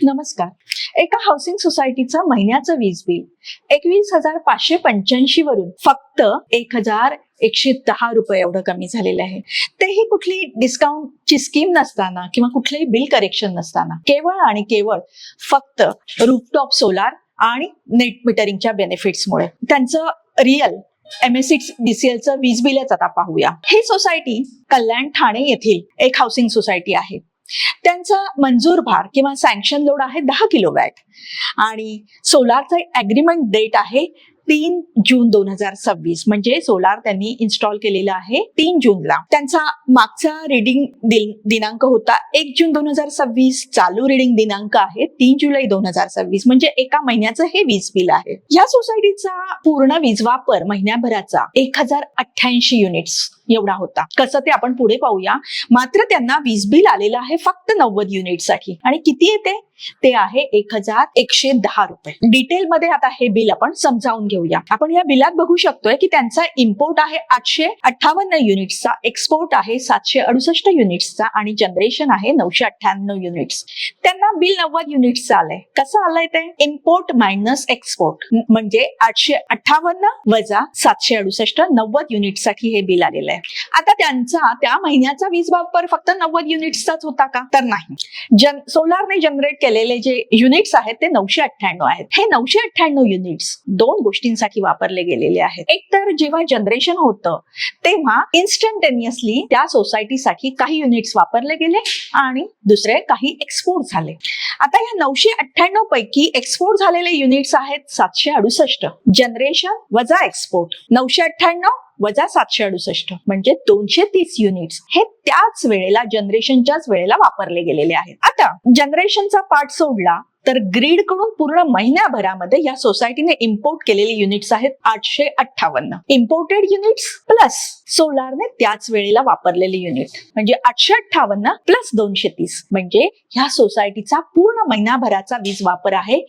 नमस्कार. एका हाऊसिंग सोसायटीचं महिन्याचं वीज बिल 21,585 वरून फक्त 1,110 रुपये एवढं कमी झालेलं आहे. तेही कुठली डिस्काउंटची स्कीम नसताना किंवा कुठलंही बिल करेक्शन नसताना केवळ आणि केवळ फक्त रूफटॉप सोलार आणि नेट मीटरिंगच्या बेनिफिट्समुळे. त्यांचं रिअल MSEDCLचं वीज बिलच आता पाहूया. ही सोसायटी कल्याण ठाणे येथील एक हाऊसिंग सोसायटी आहे. त्यांचा मंजूर भार किंवा सँक्शन लोड आहे 10 किलोवॅट आणि सोलारचा अग्रीमेंट डेट आहे 3 जून 2026. म्हणजे सोलार त्यांनी इन्स्टॉल केलेला आहे 3 जूनला. त्यांचा मागचा रिडिंग दिनांक होता 1 जून 2026. चालू रिडिंग दिनांक आहे 3 जुलै 2026. म्हणजे एका महिन्याचं हे वीज बिल आहे. या सोसायटीचा पूर्ण वीज वापर महिन्याभराचा 1,088 युनिट्स एवढा होता. कसं ते आपण पुढे पाहूया. मात्र त्यांना वीज बिल आलेलं आहे फक्त 90 युनिटसाठी. आणि किती येते ते आहे 1,110 रुपये. डिटेलमध्ये आता हे बिल आपण समजावून घेऊया. आपण या बिलात बघू शकतोय की त्यांचा इम्पोर्ट आहे 858 युनिट्सचा, एक्सपोर्ट आहे 768 युनिट्सचा आणि जनरेशन आहे 998 युनिट्स. त्यांना बिल 90 युनिट्सचं आलंय. कसं आलंय ते? इम्पोर्ट मायनस एक्सपोर्ट म्हणजे 858 वजा 768 90 युनिटसाठी हे बिल आलेलं आहे. आता त्यांचा त्या महिन्याचा वीज वापर फक्त 90 युनिट्सचाच होता का? तर नाही. सोलारने जनरेट केलेले जे युनिट्स आहेत ते 998 आहेत. हे 998 युनिट्स दोन गोष्टींसाठी वापरले गेलेले आहेत. एक तर जेव्हा जनरेशन होतं तेव्हा इन्स्टंटेनियसली त्या सोसायटीसाठी काही युनिट्स वापरले गेले आणि दुसरे काही एक्सपोर्ट झाले. आता या 998 पैकी एक्सपोर्ट झालेले युनिट्स आहेत 768. जनरेशन वजा एक्सपोर्ट 998 वजा 768 म्हणजे 230 युनिट्स हे त्याच वेळेला जनरेशनच्याच वेळेला वापरले गेलेले आहेत. आता जनरेशनचा पार्ट सोडला तर ग्रीड कडून पूर्ण महिन्याभरामध्ये या सोसायटीने इम्पोर्ट केलेले युनिट्स आहेत 858. इम्पोर्टेड युनिट्स प्लस सोलारने त्याच वेळेला वापरलेले युनिट म्हणजे 858 प्लस 230 म्हणजे ह्या सोसायटीचा पूर्ण महिनाभराचा वीज वापर आहे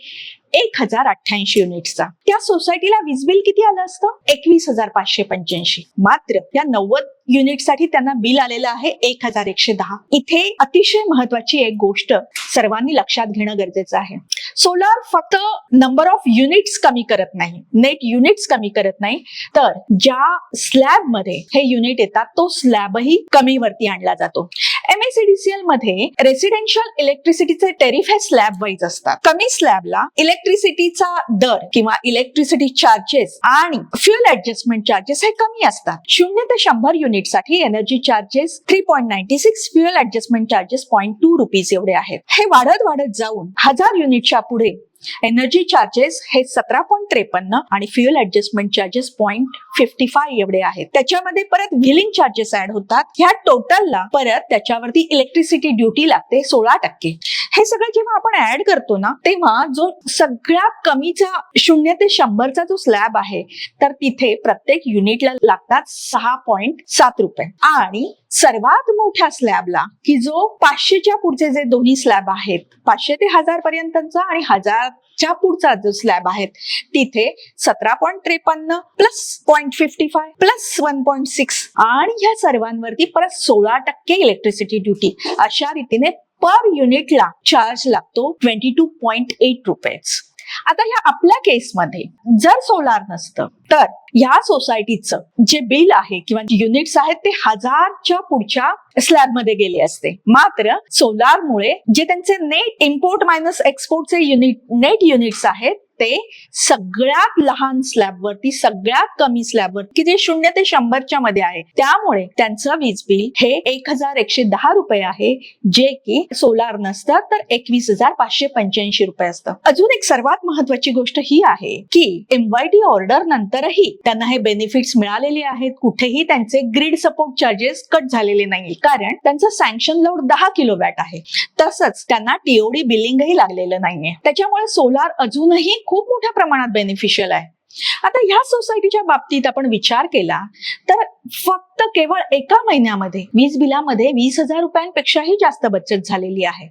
1,088 युनिट्सचा. त्या सोसायटीला वीज बिल किती आलं असतं? 21,585. मात्र या 90 युनिटसाठी त्यांना बिल आलेलं आहे 1,110. इथे अतिशय महत्वाची एक गोष्ट सर्वांनी लक्षात घेणं गरजेचं आहे. सोलार फक्त नंबर ऑफ युनिट्स कमी करत नाही, नेट युनिट्स कमी करत नाही, तर ज्या स्लॅब मध्ये हे युनिट येतात तो स्लॅबही कमी वरती आणला जातो. MSEDCL मध्ये रेसिडेन्शियल इलेक्ट्रिसिटीचे टेरिफ हे स्लॅब वाईज असतात. कमी स्लॅबला इलेक्ट्रिसिटीचा दर किंवा इलेक्ट्रिसिटी चार्जेस आणि फ्युएल ऍडजस्टमेंट चार्जेस हे कमी असतात. 0 ते 100 युनिट साठी energy charges 3.96, fuel adjustment charges 0.2 rupees एवढे आहेत. हे वाढत जाऊन 1000 युनिटच्या पुढे एनर्जी चार्जेस हे 17.53 आणि फ्युएल ऍडजस्टमेंट चार्जेस 0.55 एवढे आहेत. त्याच्यामध्ये परत व्हीलिंग चार्जेस ऍड होतात. ह्या टोटलला परत त्याच्यावरती इलेक्ट्रिसिटी ड्युटी लागते 16%. हे सगळं जेव्हा आपण ऍड करतो ना तेव्हा जो सगळ्यात कमीचा 0 ते 100चा जो स्लॅब आहे तर तिथे प्रत्येक युनिटला लागतात 6.7 रुपये आणि सर्वात मोठ्या स्लॅबला की जो 500च्या पुढचे जे दोन्ही स्लॅब आहेत 500 ते 1000 पर्यंतचा आणि 1000च्या पुढचा जो स्लॅब आहे तिथे 17.53 प्लस 0.55 प्लस 1.6 आणि ह्या सर्वांवरती परत 16% इलेक्ट्रिसिटी ड्युटी. अशा रीतीने पर युनिटला चार्ज लागतो 22.8 रुपीज. आता ह्या आपल्या केसमध्ये जर सोलार नसतं तर या सोसायटीचं जे बिल आहे किंवा युनिट्स आहेत ते 1000च्या पुढच्या स्लॅब मध्ये गेले असते. मात्र सोलारमुळे जे त्यांचे नेट इम्पोर्ट मायनस एक्सपोर्टचे नेट युनिट्स आहेत ते सगळ्यात लहान स्लॅबवरती सगळ्यात कमी स्लॅबवर की जे 0 ते 100च्या मध्ये आहे त्यामुळे त्यांचं वीज बिल हे 1,110 रुपये आहे, जे की सोलार नसतं तर 21,585 रुपये असतं. अजून एक सर्वात महत्वाची गोष्ट ही आहे की MYD ऑर्डर नंतरही त्यांना हे बेनिफिट्स मिळालेले आहेत. कुठेही त्यांचे ग्रीड सपोर्ट चार्जेस कट झालेले नाही कारण त्यांचं सँक्शन लोड 10 किलोवॅट आहे. तसंच त्यांना TOD बिलिंगही लागलेलं नाहीये. त्याच्यामुळे सोलार अजूनही खूप मोठ्या प्रमाणात बेनिफिशियल आहे. आता ह्या सोसायटीच्या बाबतीत आपण विचार केला तर फक्त केवळ एका महिन्यामध्ये वीज बिलामध्ये 20,000 रुपयांपेक्षाही जास्त बचत झालेली आहे.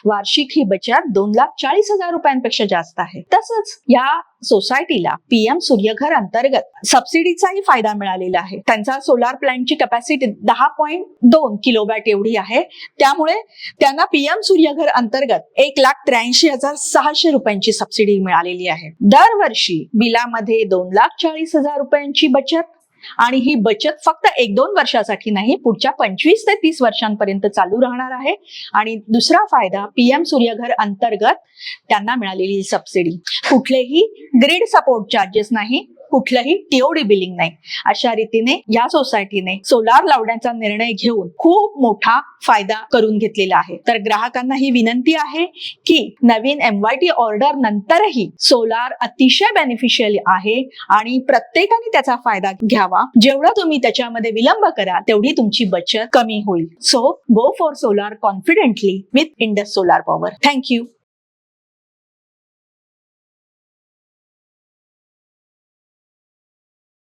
वार्षिक ही बचत 2,40,000 रुपयांपेक्षा जास्त आहे. तसंच या सोसायटीला पीएम सूर्यघर अंतर्गत सबसिडीचाही फायदा मिळालेला आहे. त्यांचा सोलार प्लॅन्टची कॅपॅसिटी 10.2 किलोवॅट एवढी आहे. त्यामुळे त्यांना पीएम सूर्यघर अंतर्गत 1,83,600 रुपयांची सबसिडी मिळालेली आहे. दरवर्षी बिलामध्ये 2,40,000 रुपयांची बचत, आणि ही बचत फक्त 1-2 वर्षासाठी नाही, पुढच्या 25 ते 30 वर्षांपर्यंत चालू राहणार आहे. आणि दुसरा फायदा, पीएम सूर्यघर अंतर्गत त्यांना मिळालेली सबसिडी, कुठलेही ग्रीड सपोर्ट चार्जेस नाही, कुठलंही टीओडी बिलिंग नाही. अशा रीतीने या सोसायटीने सोलार लावण्याचा निर्णय घेऊन खूप मोठा फायदा करून घेतलेला आहे. तर ग्राहकांना ही विनंती आहे की नवीन MYT ऑर्डर नंतरही सोलार अतिशय बेनिफिशियल आहे आणि प्रत्येकाने त्याचा फायदा घ्यावा. जेवढा तुम्ही त्याच्यामध्ये विलंब कराल तेवढी तुमची बचत कमी होईल. So go for solar confidently with Indus solar power. Thank you.